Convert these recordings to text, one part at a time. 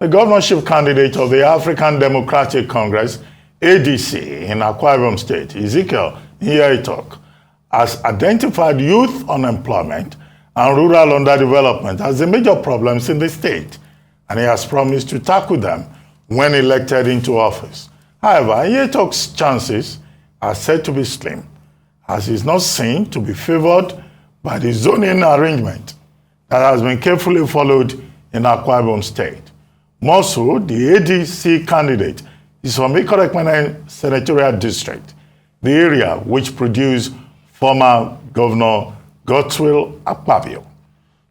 The governorship candidate of the African Democratic Congress, ADC, in Akwa Ibom State, Ezekiel Nya-Etok, has identified youth unemployment and rural underdevelopment as the major problems in the state, and he has promised to tackle them when elected into office. However, Nya-Etok's chances are said to be slim, as he is not seen to be favored by the zoning arrangement that has been carefully followed in Akwa Ibom State. More so, the ADC candidate is from Ikorekpene Senatorial District, the area which produced former Governor Godswill Akpabio.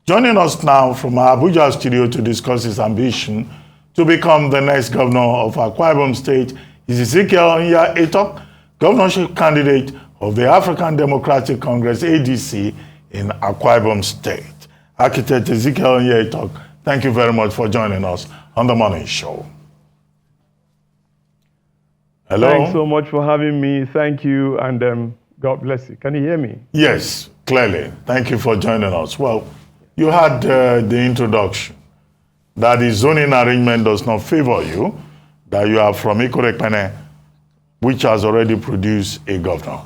Joining us now from our Abuja studio to discuss his ambition to become the next governor of Akwa Ibom State is Ezekiel Nya-Etok, governorship candidate of the African Democratic Congress, ADC, in Akwa Ibom State. Architect Ezekiel Nya-Etok, thank you very much for joining us on the Morning Show. Hello. Thanks so much for having me. Thank you, and God bless you. Can you hear me? Yes, clearly. Thank you for joining us. Well, you had the introduction that the zoning arrangement does not favor you, that you are from Ikorekpene, which has already produced a governor.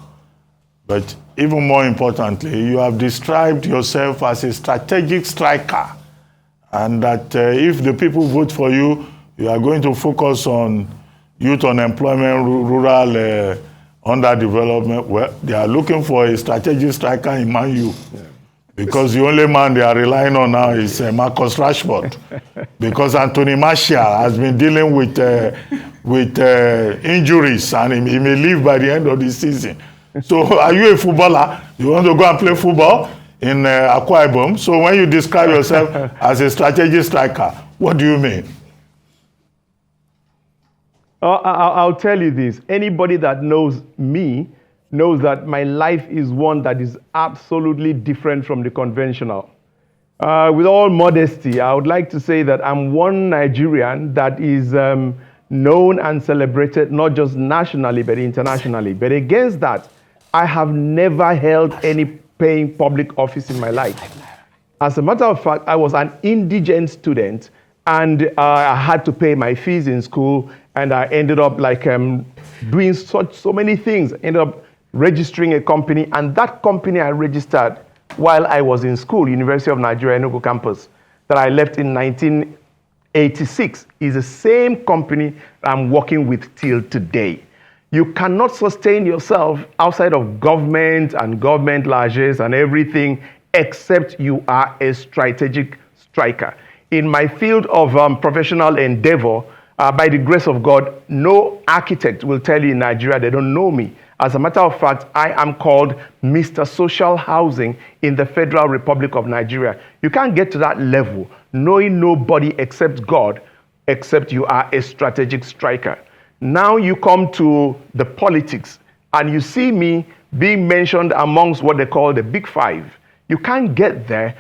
But even more importantly, you have described yourself as a strategic striker, and that if the people vote for you, you are going to focus on youth unemployment, rural underdevelopment. Well, they are looking for a strategic striker in Man U. Yeah. Because the only man they are relying on now is Marcus Rashford. Because Anthony Martial has been dealing with injuries, and he may leave by the end of the season. So are you a footballer? You want to go and play football in Akwa Ibom? So when you describe yourself as a strategic striker, what do you mean? I'll tell you this. Anybody that knows me knows that my life is one that is absolutely different from the conventional. With all modesty, I would like to say that I'm one Nigerian that is known and celebrated not just nationally but internationally. But against that, I have never held any paying public office in my life. As a matter of fact, I was an indigent student, and I had to pay my fees in school, and I ended up doing so many things. Ended up registering a company, and that company I registered while I was in school, University of Nigeria, Enugu campus, that I left in 1986, is the same company I'm working with till today. You cannot sustain yourself outside of government and government largesse and everything except you are a strategic striker. In my field of professional endeavor, by the grace of God, no architect will tell you in Nigeria they don't know me. As a matter of fact, I am called Mr. Social Housing in the Federal Republic of Nigeria. You can't get to that level knowing nobody except God, except you are a strategic striker. Now you come to the politics, and you see me being mentioned amongst what they call the Big Five. You can't get there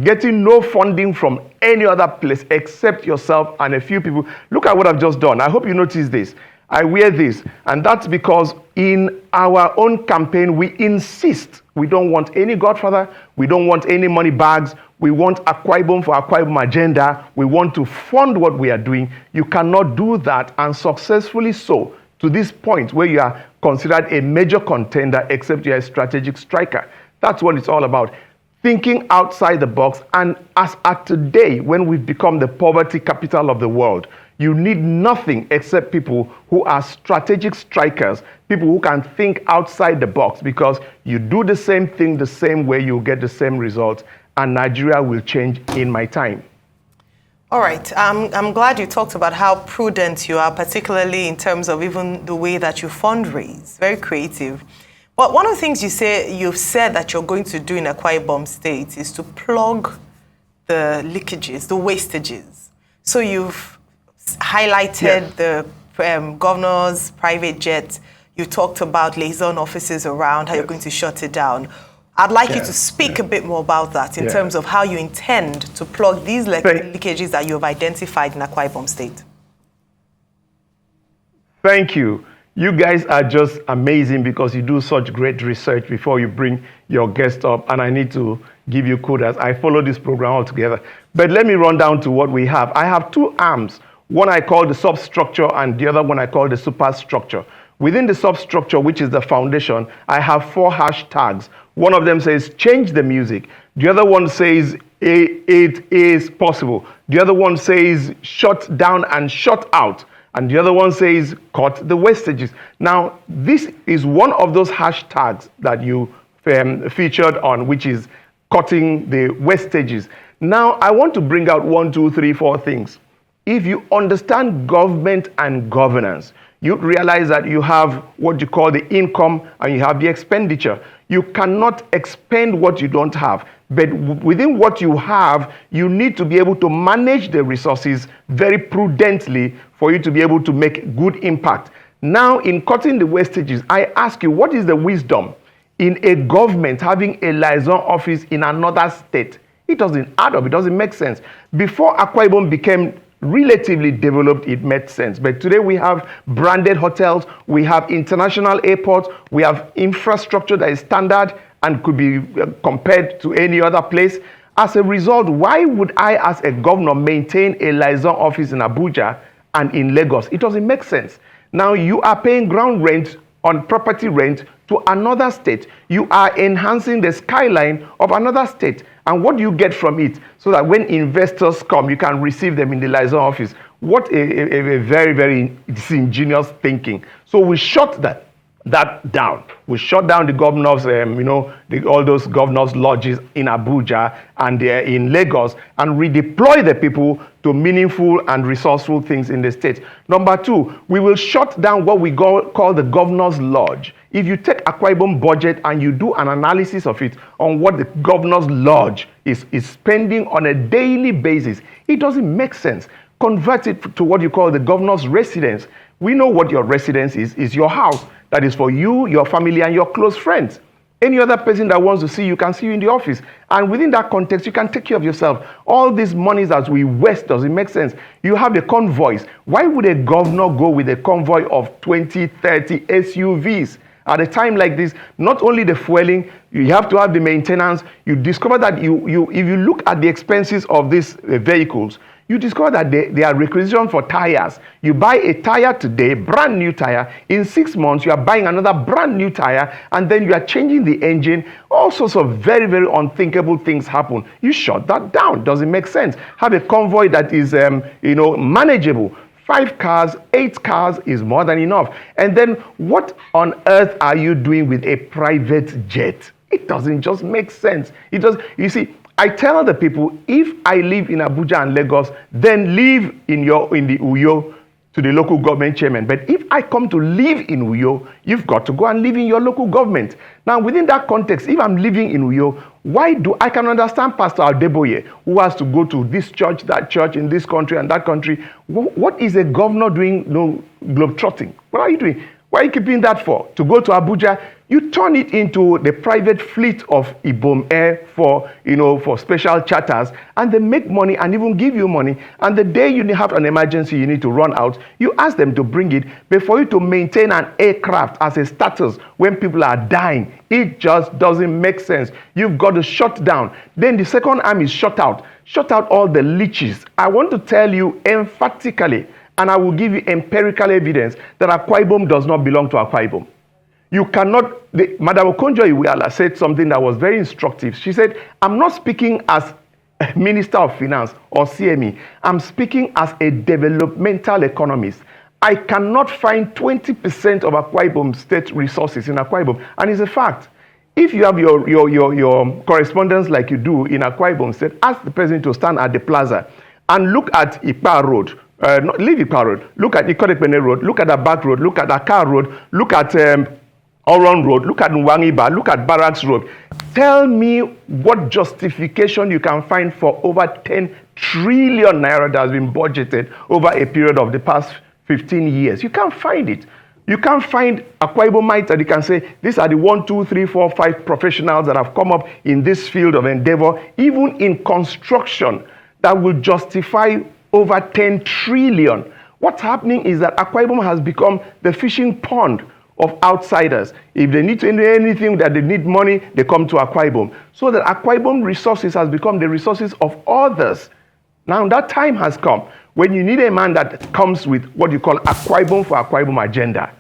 getting no funding from any other place except yourself and a few people. Look at what I've just done. I hope you notice this. I wear this, and that's because in our own campaign, we insist we don't want any godfather, we don't want any money bags, we want Akwa Ibom for Akwa Ibom agenda, we want to fund what we are doing. You cannot do that and successfully so to this point where you are considered a major contender except you're a strategic striker. That's what it's all about. Thinking outside the box, and as at today, when we've become the poverty capital of the world, you need nothing except people who are strategic strikers, people who can think outside the box, because you do the same thing the same way, you'll get the same results, and Nigeria will change in my time. All right. I'm glad you talked about how prudent you are, particularly in terms of even the way that you fundraise. Very creative. But one of the things you've said that you're going to do in Akwa Ibom State is to plug the leakages, the wastages. So you've highlighted the governor's private jet. You talked about liaison offices around, how you're going to shut it down. I'd like you to speak a bit more about that in terms of how you intend to plug these leakages that you have identified in Akwa Ibom State. Thank you. You guys are just amazing because you do such great research before you bring your guest up, and I need to give you kudos. I follow this program altogether. But let me run down to what we have. I have two arms. One I call the substructure and the other one I call the superstructure. Within the substructure, which is the foundation, I have 4 hashtags. One of them says, change the music. The other one says, it is possible. The other one says, shut down and shut out. And the other one says, cut the wastages. Now, this is one of those hashtags that you featured on, which is cutting the wastages. Now, I want to bring out 1, 2, 3, 4 things. If you understand government and governance, you realize that you have what you call the income and you have the expenditure. You cannot expend what you don't have. But within what you have, you need to be able to manage the resources very prudently for you to be able to make good impact. Now, in cutting the wastages, I ask you, what is the wisdom in a government having a liaison office in another state? It doesn't add up. It doesn't make sense. Before Akwa Ibom became relatively developed, it made sense. But today we have branded hotels, we have international airports, we have infrastructure that is standard and could be compared to any other place. As a result, why would I, as a governor, maintain a liaison office in Abuja and in Lagos? It doesn't make sense. Now you are paying ground rent on property rent to another state. You are enhancing the skyline of another state. And what do you get from it? So that when investors come, you can receive them in the liaison office. What a very, very disingenuous thinking. So we shut that down. We shut down the governors, all those governors' lodges in Abuja and in Lagos, and redeploy the people to meaningful and resourceful things in the state. Number 2, we will shut down what we call the governor's lodge. If you take Akwa Ibom budget and you do an analysis of it on what the governor's lodge is spending on a daily basis, it doesn't make sense. Convert it to what you call the governor's residence. We know what your residence is your house. That is for you, your family, and your close friends. Any other person that wants to see you can see you in the office. And within that context, you can take care of yourself. All these monies that we waste doesn't make sense. You have the convoys. Why would a governor go with a convoy of 20, 30 SUVs? At a time like this, not only the fueling, you have to have the maintenance. You discover that if you look at the expenses of these vehicles, you discover that they are requisitioned for tires. You buy a tire today, brand new tire. In 6 months, you are buying another brand new tire, and then you are changing the engine. All sorts of very, very unthinkable things happen. You shut that down. Doesn't make sense. Have a convoy that is, manageable. 5 cars, 8 cars is more than enough. And then what on earth are you doing with a private jet? It doesn't just make sense. It does. You see, I tell the people, if I live in Abuja and Lagos, then live in the Uyo to the local government chairman. But if I come to live in Uyo, you've got to go and live in your local government. Now, within that context, if I'm living in Uyo, I can understand Pastor Adeboye, who has to go to this church, that church, in this country and that country. What is a governor doing? No, globetrotting. What are you doing? Why are you keeping that for? To go to Abuja, you turn it into the private fleet of Ibom Air for special charters, and they make money and even give you money. And the day you have an emergency, you need to run out, you ask them to bring it. But for you to maintain an aircraft as a status when people are dying, it just doesn't make sense. You've got to shut down. Then the second arm is shut out. Shut out all the leeches. I want to tell you emphatically, and I will give you empirical evidence that Akwa Ibom does not belong to Akwa Ibom. You cannot, Madam Okonjo-Iweala said something that was very instructive. She said, I'm not speaking as a Minister of Finance or CME. I'm speaking as a developmental economist. I cannot find 20% of Akwa Ibom state resources in Akwa Ibom. And it's a fact. If you have your correspondence like you do in Akwa Ibom state, ask the president to stand at the plaza and look at Ipa Road. Leave Ipa Road. Look at Ikodekpene Road. Look at the back road. Look at Akar Road. Look at Oron Road, look at Nwangiba, look at Barracks Road. Tell me what justification you can find for over 10 trillion naira that has been budgeted over a period of the past 15 years. You can't find it. You can't find Akwa Ibomites that you can say, these are the 1, 2, 3, 4, 5 professionals that have come up in this field of endeavor, even in construction, that will justify over 10 trillion. What's happening is that Akwa Ibom has become the fishing pond of outsiders. If they need to do anything, that they need money, they come to Akwa Ibom. So that Akwa Ibom resources has become the resources of others. Now that time has come when you need a man that comes with what you call Akwa Ibom for Akwa Ibom agenda.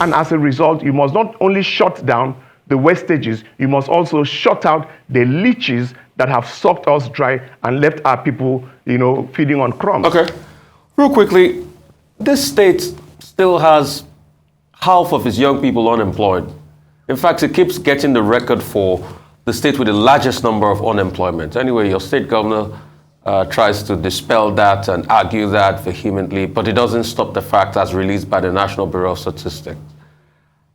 And as a result, you must not only shut down the wastages, you must also shut out the leeches that have sucked us dry and left our people, feeding on crumbs. Okay. Real quickly, this state still has half of its young people unemployed. In fact, it keeps getting the record for the state with the largest number of unemployment. Anyway, your state governor tries to dispel that and argue that vehemently, but it doesn't stop the fact as released by the National Bureau of Statistics.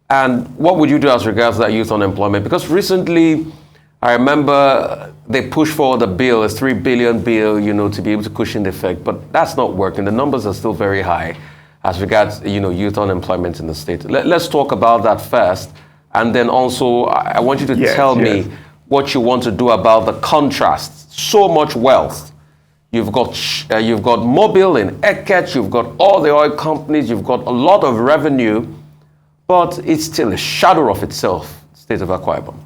And what would you do as regards that youth unemployment? Because recently, I remember they pushed forward a bill, a 3 billion bill, to be able to cushion the effect, but that's not working. The numbers are still very high as regards, youth unemployment in the state. Let's talk about that first. And then also, I want you to tell me what you want to do about the contrast. So much wealth. You've got Mobil in Eket, you've got all the oil companies, you've got a lot of revenue, but it's still a shadow of itself, state of Akwa Ibom.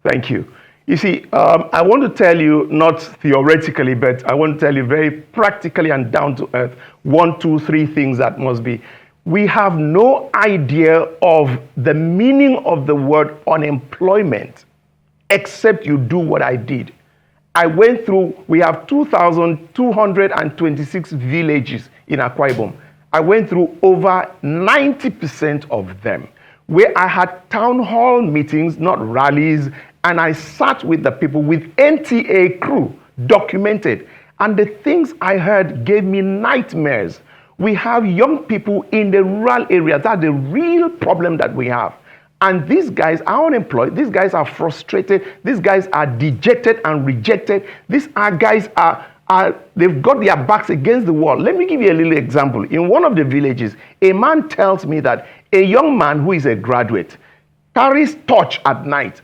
Thank you. You see, I want to tell you, not theoretically, but I want to tell you very practically and down to earth, 1, 2, 3 things that must be. We have no idea of the meaning of the word unemployment, except you do what I did. I went through, we have 2,226 villages in Akwa Ibom. I went through over 90% of them, where I had town hall meetings, not rallies, and I sat with the people, with NTA crew, documented. And the things I heard gave me nightmares. We have young people in the rural areas. That's the real problem that we have. And these guys are unemployed. These guys are frustrated. These guys are dejected and rejected. These guys they've got their backs against the wall. Let me give you a little example. In one of the villages, a man tells me that a young man who is a graduate carries torch at night,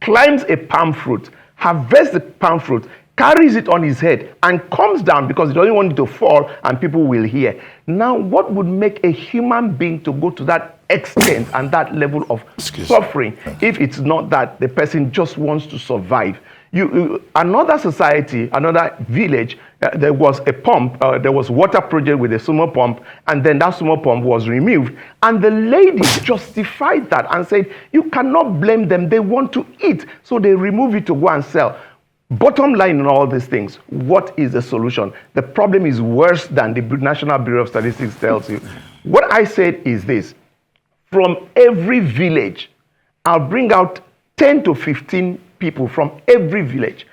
climbs a palm fruit, harvests the palm fruit, carries it on his head, and comes down because he doesn't want it to fall and people will hear. Now, what would make a human being to go to that extent and that level of suffering if it's not that the person just wants to survive? Another society, another village, there was a pump, there was water project with a sumo pump, and then that sumo pump was removed. And the lady justified that and said, you cannot blame them, they want to eat. So they remove it to go and sell. Bottom line in all these things, what is the solution? The problem is worse than the National Bureau of Statistics tells you. What I said is this: from every village, I'll bring out 10 to 15 people from every village,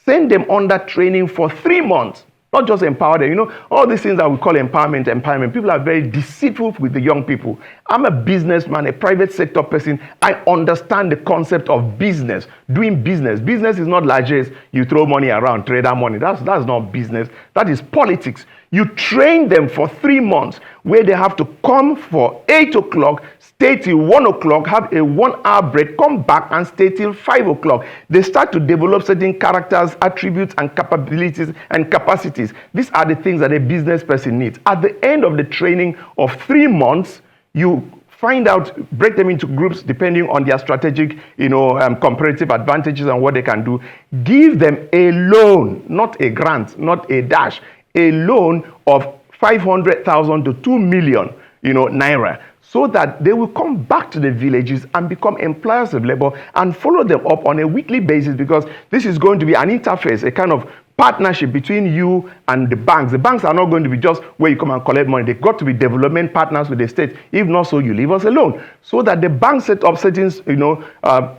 send them under training for 3 months, not just empower them. All these things that we call empowerment. People are very deceitful with the young people. I'm a businessman, a private sector person. I understand the concept of business, doing business. Business is not largesse. You throw money around, trader money. That's not business. That is politics. You train them for 3 months where they have to come for 8 o'clock, stay till 1 o'clock, have a 1 hour break, come back and stay till 5 o'clock. They start to develop certain characters, attributes, and capabilities and capacities. These are the things that a business person needs. At the end of the training of 3 months, you find out, break them into groups depending on their strategic, comparative advantages and what they can do. Give them a loan, not a grant, not a dash, a loan of 500,000 to 2 million, naira, so that they will come back to the villages and become employers of labor and follow them up on a weekly basis, because this is going to be an interface, a kind of partnership between you and the banks. The banks are not going to be just where you come and collect money. They've got to be development partners with the state. If not so, you leave us alone. So that the bank set up certain,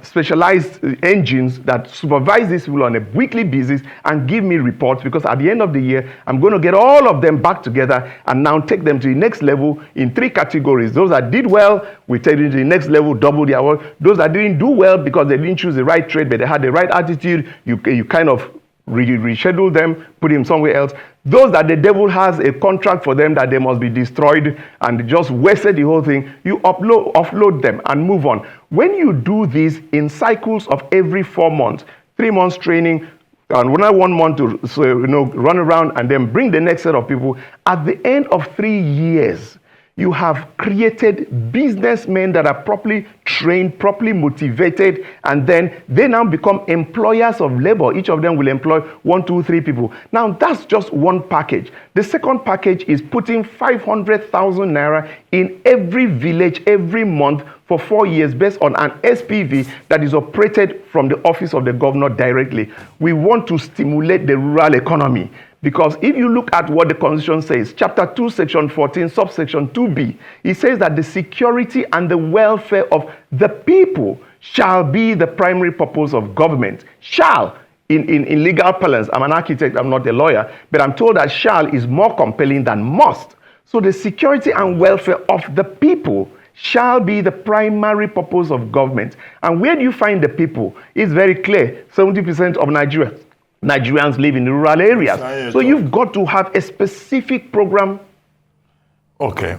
specialized engines that supervise this people on a weekly basis and give me reports, because at the end of the year, I'm going to get all of them back together and now take them to the next level in 3 categories. Those that did well, we take them to the next level, double their work. Those that didn't do well because they didn't choose the right trade, but they had the right attitude, you kind of reschedule them, put him somewhere else. Those that the devil has a contract for them that they must be destroyed and just wasted the whole thing, you offload them and move on. When you do this in cycles of every 4 months, 3 months training, and 1 month to run around and then bring the next set of people, at the end of 3 years, you have created businessmen that are properly trained, properly motivated, and then they now become employers of labor. Each of them will employ 1, 2, 3 people. Now, that's just one package. The second package is putting 500,000 naira in every village every month for 4 years based on an SPV that is operated from the office of the governor directly. We want to stimulate the rural economy. Because if you look at what the Constitution says, Chapter 2, Section 14, subsection 2B, it says that the security and the welfare of the people shall be the primary purpose of government. Shall, in legal parlance, I'm an architect, I'm not a lawyer, but I'm told that shall is more compelling than must. So the security and welfare of the people shall be the primary purpose of government. And where do you find the people? It's very clear. 70% of Nigerians live in rural areas. So you've got to have a specific program. Okay.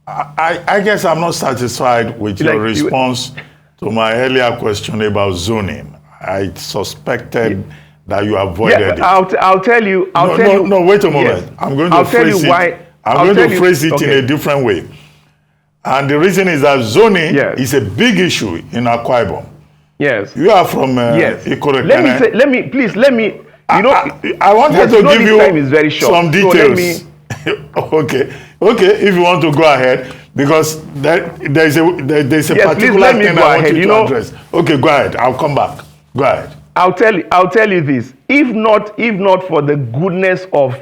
I guess I'm not satisfied with your response to my earlier question about zoning. I suspected that you avoided it. I'll tell you. No, wait a moment. Yes. I'm going to phrase it. I'm going to phrase it in a different way. And the reason is that zoning is a big issue in Akwa Ibom. Yes. You are from Ikorekene. Let me. I wanted to give you some details. So okay, if you want to go ahead, because there's a particular thing I want you to address. Okay, go ahead. I'll come back. Go ahead. I'll tell you this. If not for the goodness of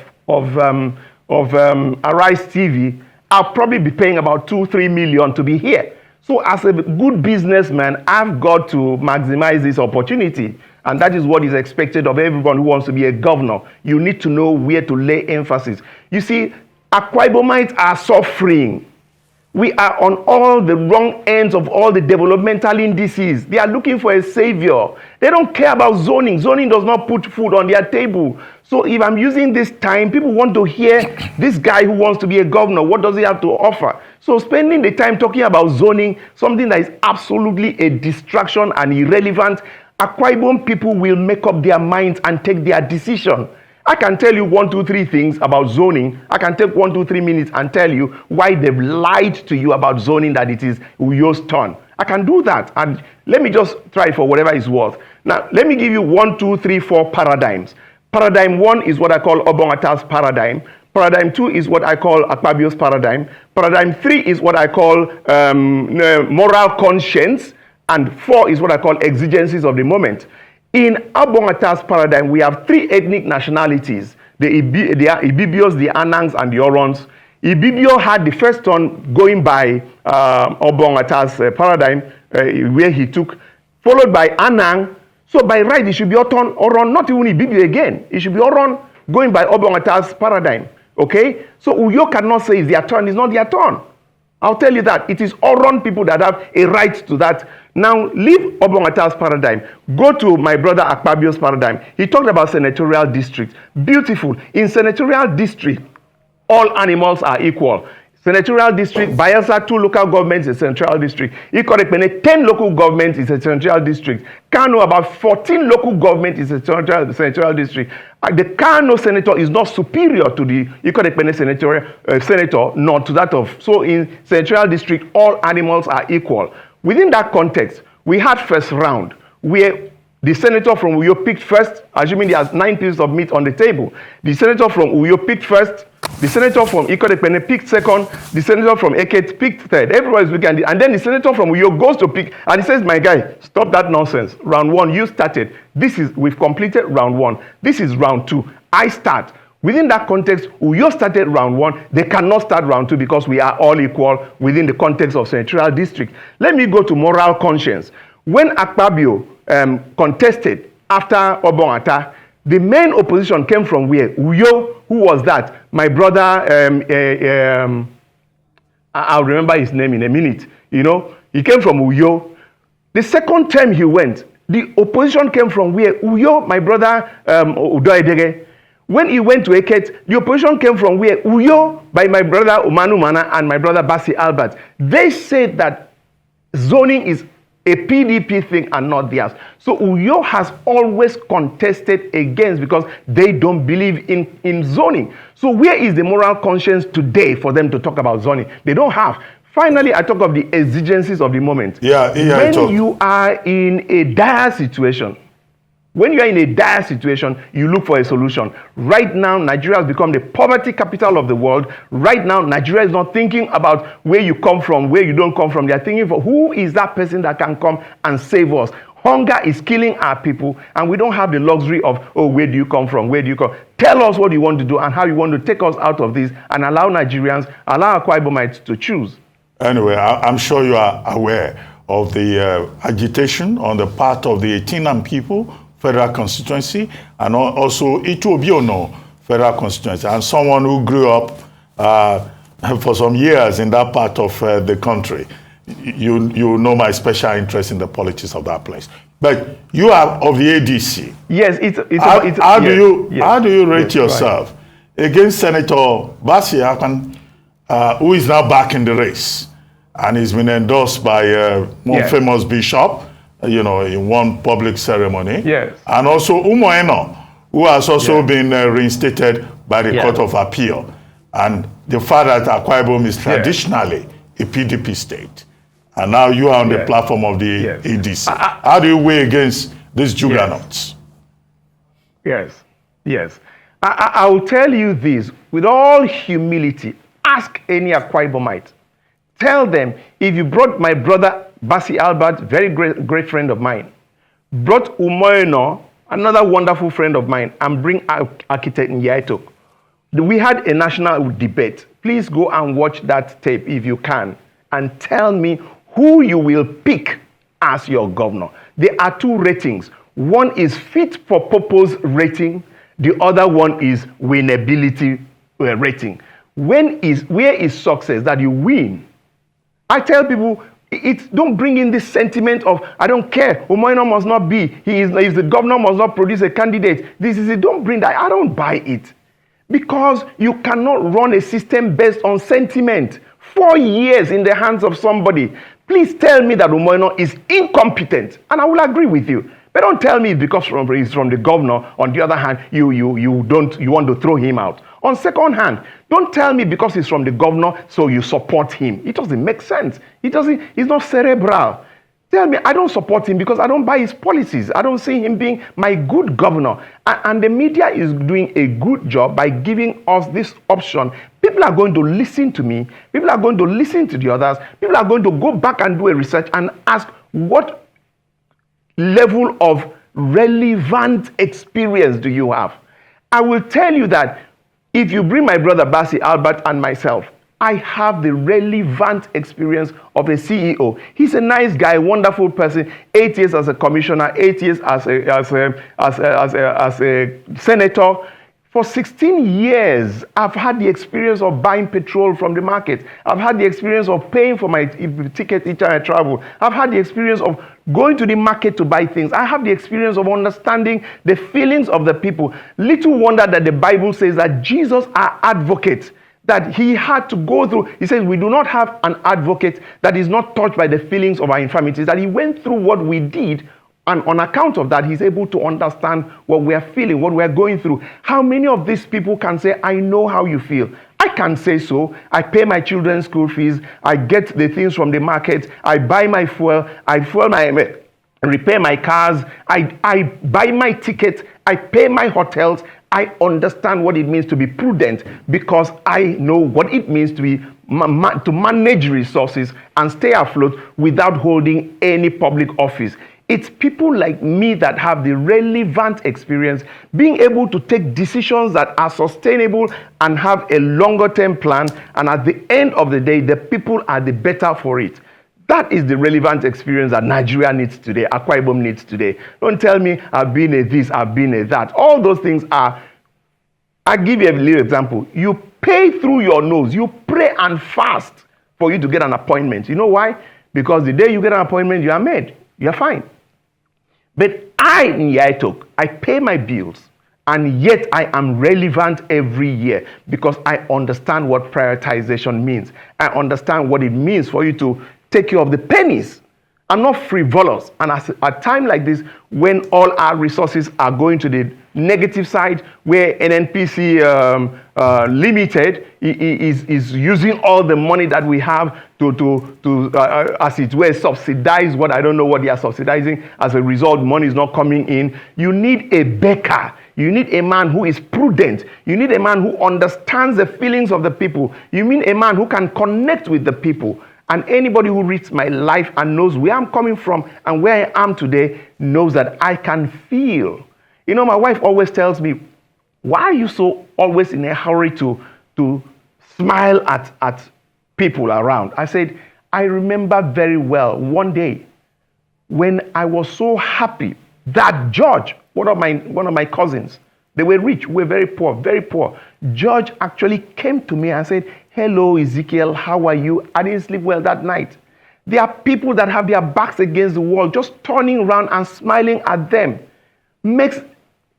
Arise TV, I'll probably be paying about 2-3 million to be here. So as a good businessman, I've got to maximize this opportunity. And that is what is expected of everyone who wants to be a governor. You need to know where to lay emphasis. You see, Akwa Ibomites are suffering. We are on all the wrong ends of all the developmental indices. They are looking for a savior. They don't care about zoning. Zoning does not put food on their table. So if I'm using this time, people want to hear this guy who wants to be a governor. What does he have to offer? So spending the time talking about zoning, something that is absolutely a distraction and irrelevant, Akwa Ibom people will make up their minds and take their decision. I can tell you 1, 2, 3 things about zoning. I can take 1, 2, 3 minutes and tell you why they've lied to you about zoning, that it is Uyo's turn. I can do that. And let me just try for whatever it's worth. Now, let me give you 1, 2, 3, 4 paradigms. Paradigm 1 is what I call Obongata's paradigm. Paradigm 2 is what I call Akpabio's paradigm. Paradigm 3 is what I call moral conscience. And 4 is what I call exigencies of the moment. In Obongata's paradigm, we have 3 ethnic nationalities: the Ibibios, the Anangs, and the Orons. Ibibio had the first turn going by Obongata's paradigm, where he took, followed by Anang. So by right, it should be Oron, not even Ibibio again. It should be Oron going by Obongata's paradigm. Okay? So Uyo cannot say it's their turn. It's not their turn. I'll tell you that. It is Oron people that have a right to that. Now, leave Obongata's paradigm. Go to my brother Akpabio's paradigm. He talked about senatorial districts. Beautiful. In senatorial district, all animals are equal. Senatorial district, Bayelsa, 2 local governments is a senatorial district. Ikorekene, 10 local governments is a senatorial district. Kano, about 14 local governments is a senatorial district. The Kano senator is not superior to the Ikorekene senator, nor to that of. So in senatorial district, all animals are equal. Within that context, we had first round where the senator from Uyo picked first, assuming there are 9 pieces of meat on the table. The senator from Uyo picked first. The senator from Ikorekene picked second. The senator from Eket picked third. Everybody's looking, and then the senator from Uyo goes to pick, and he says, "My guy, stop that nonsense. Round 1, you started. We've completed round 1. This is round 2. I start." Within that context, Uyo started round 1. They cannot start round 2 because we are all equal within the context of senatorial district. Let me go to moral conscience. When Akpabio contested after Obongata, the main opposition came from where? Uyo. Who was that? My brother, I'll remember his name in a minute. You know, he came from Uyo. The second time he went, the opposition came from where? Uyo, my brother, Udoedege. When he went to Eket, the opposition came from where? Uyo, by my brother Umanu Mana and my brother Basi Albert. They said that zoning is a PDP thing and not theirs. So Uyo has always contested against because they don't believe in zoning. So where is the moral conscience today for them to talk about zoning? They don't have. Finally, I talk of the exigencies of the moment. When you are in a dire situation, you look for a solution. Right now, Nigeria has become the poverty capital of the world. Right now, Nigeria is not thinking about where you come from, where you don't come from. They are thinking for who is that person that can come and save us. Hunger is killing our people, and we don't have the luxury of, oh, where do you come from? Where do you come? Tell us what you want to do and how you want to take us out of this and allow Nigerians, allow Akwa Ibomites to choose. Anyway, I'm sure you are aware of the agitation on the part of the Etinam people, federal constituency, and also Itubiono federal constituency, and someone who grew up for some years in that part of the country. You know my special interest in the politics of that place. But you are of the ADC. Yes, how do you rate yourself against Senator Basi Akan, who is now back in the race, and he's been endorsed by one famous bishop, in one public ceremony. Yes. And also Umoeno, who has also been reinstated by the Court of Appeal. And the fact that Akwa Ibom is traditionally a PDP state. And now you are on the platform of the ADC. How do you weigh against these juggernauts? Yes. I will tell you this, with all humility, ask any Akwa Ibomite. Tell them, if you brought my brother Basi Albert, very great friend of mine, brought Umoeno, another wonderful friend of mine, and bring architect Nya-Etok. We had a national debate. Please go and watch that tape if you can, and tell me who you will pick as your governor. There are two ratings. One is fit for purpose rating. The other one is winnability rating. Where is success? That you win. I tell people, don't bring in this sentiment of, I don't care, Umoeno must not be, if the governor must not produce a candidate. This is it. Don't bring that. I don't buy it. Because you cannot run a system based on sentiment. 4 years in the hands of somebody. Please tell me that Umoeno is incompetent, and I will agree with you. But don't tell me because he's from the governor. On the other hand, you want to throw him out. On second hand, don't tell me because he's from the governor, so you support him. It doesn't make sense. He's not cerebral. Tell me, I don't support him because I don't buy his policies. I don't see him being my good governor. And the media is doing a good job by giving us this option. People are going to listen to me. People are going to listen to the others. People are going to go back and do a research and ask, what level of relevant experience do you have? I will tell you that if you bring my brother Basi Albert and myself, I have the relevant experience of a CEO. He's a nice guy, wonderful person. 8 years as a commissioner, 8 years as a senator. For 16 years, I've had the experience of buying petrol from the market. I've had the experience of paying for my ticket each time I travel. I've had the experience of going to the market to buy things. I have the experience of understanding the feelings of the people. Little wonder that the Bible says that Jesus, our advocate, that he had to go through. He says, we do not have an advocate that is not touched by the feelings of our infirmities, that he went through what we did, and on account of that, he's able to understand what we are feeling, what we are going through. How many of these people can say, I know how you feel? I can say so. I pay my children's school fees. I get the things from the market. I buy my fuel. I repair my cars. I buy my ticket. I pay my hotels. I understand what it means to be prudent because I know what it means to be to manage resources and stay afloat without holding any public office. It's people like me that have the relevant experience, being able to take decisions that are sustainable and have a longer term plan. And at the end of the day, the people are the better for it. That is the relevant experience that Nigeria needs today, Akwa Ibom needs today. Don't tell me I've been a this, I've been a that. All those things are, I'll give you a little example. You pay through your nose, you pray and fast for you to get an appointment. You know why? Because the day you get an appointment, you are made. You're fine. But I, Nya-Etok, I pay my bills, and yet I am relevant every year because I understand what prioritization means. I understand what it means for you to take care of the pennies. I'm not frivolous. And at a time like this, when all our resources are going to the negative side, where NNPC Limited is using all the money that we have to as it were, subsidize what I don't know what they are subsidizing. As a result, money is not coming in. You need a baker. You need a man who is prudent. You need a man who understands the feelings of the people. You need a man who can connect with the people. And anybody who reads my life and knows where I'm coming from and where I am today knows that I can feel. You know, my wife always tells me, why are you so always in a hurry to smile at people around? I said, I remember very well one day when I was so happy that George, one of my cousins, they were rich, we were very poor, very poor. George actually came to me and said, hello, Ezekiel, how are you? I didn't sleep well that night. There are people that have their backs against the wall, just turning around and smiling at them.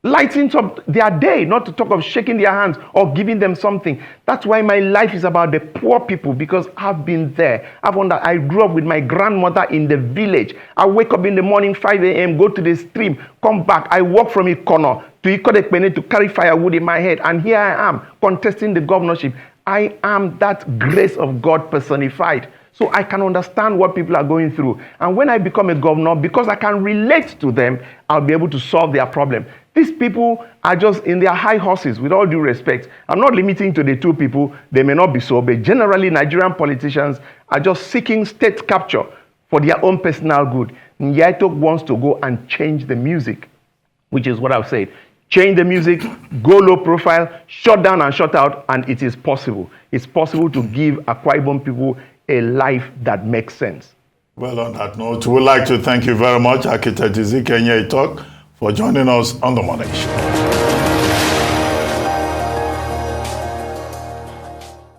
Lightens up their day, not to talk of shaking their hands or giving them something. That's why my life is about the poor people, because I've been there. I grew up with my grandmother in the village. I wake up in the morning, 5 a.m., go to the stream, come back. I walk from Ikono to Ikodekpene to carry firewood in my head. And here I am, contesting the governorship. I am that grace of God personified. So I can understand what people are going through. And when I become a governor, because I can relate to them, I'll be able to solve their problem. These people are just in their high horses, with all due respect. I'm not limiting to the two people. They may not be so, but generally Nigerian politicians are just seeking state capture for their own personal good. Nya-Etok wants to go and change the music, which is what I've said. Change the music, go low profile, shut down and shut out, and it is possible. It's possible to give Akwa Ibom people a life that makes sense. Well, on that note, we'd like to thank you very much, Architect Ezekiel Nya-Etok, for joining us on The Morning Show.